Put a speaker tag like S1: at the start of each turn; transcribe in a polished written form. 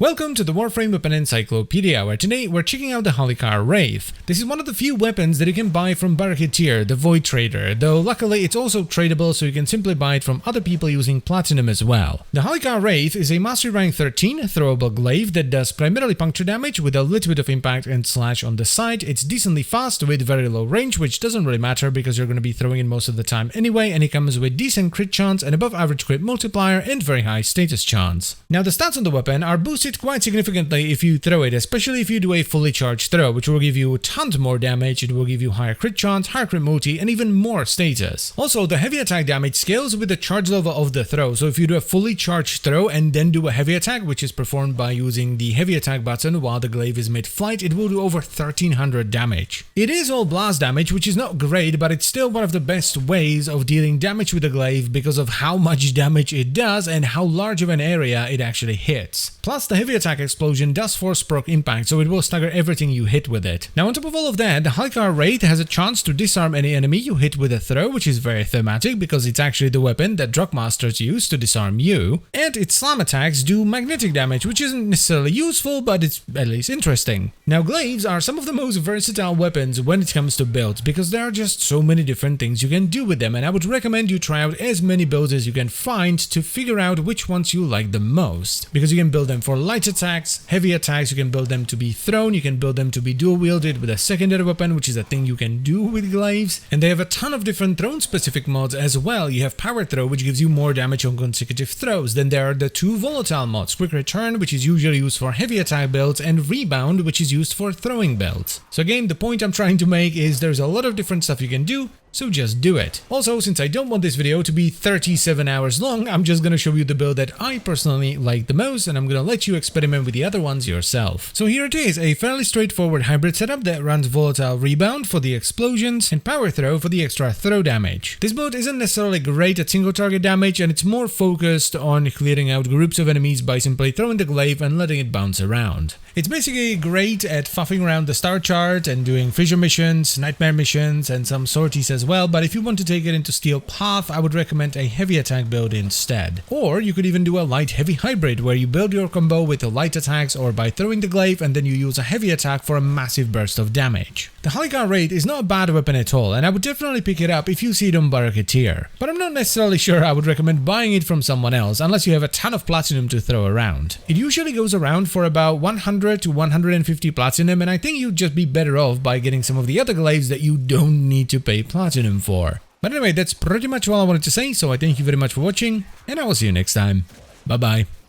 S1: Welcome to the Warframe Weapon Encyclopedia, where today we're checking out the Halikar Wraith. This is one of the few weapons that you can buy from Barketeer, the Void Trader, though luckily it's also tradable, so you can simply buy it from other people using platinum as well. The Halikar Wraith is a Mastery Rank 13 throwable glyph that does primarily puncture damage with a little bit of impact and slash on the side. It's decently fast with very low range, which doesn't really matter because you're going to be throwing it most of the time anyway, and it comes with decent crit chance, and above average crit multiplier, and very high status chance. Now the stats on the weapon are boosted quite significantly if you throw it, especially if you do a fully charged throw, which will give you tons more damage. It will give you higher crit chance, higher crit multi, and even more status. Also, the heavy attack damage scales with the charge level of the throw, so if you do a fully charged throw and then do a heavy attack, which is performed by using the heavy attack button while the glaive is mid-flight, it will do over 1300 damage. It is all blast damage, which is not great, but it's still one of the best ways of dealing damage with the glaive because of how much damage it does and how large of an area it actually hits. Plus, the heavy attack explosion does force proc impact, so it will stagger everything you hit with it. Now on top of all of that, the Halikar Wraith has a chance to disarm any enemy you hit with a throw, which is very thematic because it's actually the weapon that drug masters use to disarm you, and its slam attacks do magnetic damage, which isn't necessarily useful, but it's at least interesting. Now glaives are some of the most versatile weapons when it comes to builds because there are just so many different things you can do with them, and I would recommend you try out as many builds as you can find to figure out which ones you like the most, because you can build them for light attacks, heavy attacks, you can build them to be thrown, you can build them to be dual wielded with a secondary weapon, which is a thing you can do with glaives, and they have a ton of different throne specific mods as well. You have power throw, which gives you more damage on consecutive throws. Then there are the two volatile mods, quick return, which is usually used for heavy attack builds, and rebound, which is used for throwing builds. So again, the point I'm trying to make is there's a lot of different stuff you can do, so just do it. Also, since I don't want this video to be 37 hours long, I'm just gonna show you the build that I personally like the most, and I'm gonna let you experiment with the other ones yourself. So here it is, a fairly straightforward hybrid setup that runs volatile rebound for the explosions and power throw for the extra throw damage. This build isn't necessarily great at single target damage, and it's more focused on clearing out groups of enemies by simply throwing the glaive and letting it bounce around. It's basically great at fuffing around the star chart and doing fissure missions, nightmare missions, and some sorties as well, but if you want to take it into steel path, I would recommend a heavy attack build instead. Or you could even do a light heavy hybrid where you build your combo with the light attacks or by throwing the glaive and then you use a heavy attack for a massive burst of damage. The Halikar Wraith is not a bad weapon at all, and I would definitely pick it up if you see it on Barketeer, but I'm not necessarily sure I would recommend buying it from someone else unless you have a ton of platinum to throw around. It usually goes around for about 100 to 150 platinum, and I think you'd just be better off by getting some of the other glaives that you don't need to pay platinum for. But anyway, that's pretty much all I wanted to say, so I thank you very much for watching, and I will see you next time. Bye bye.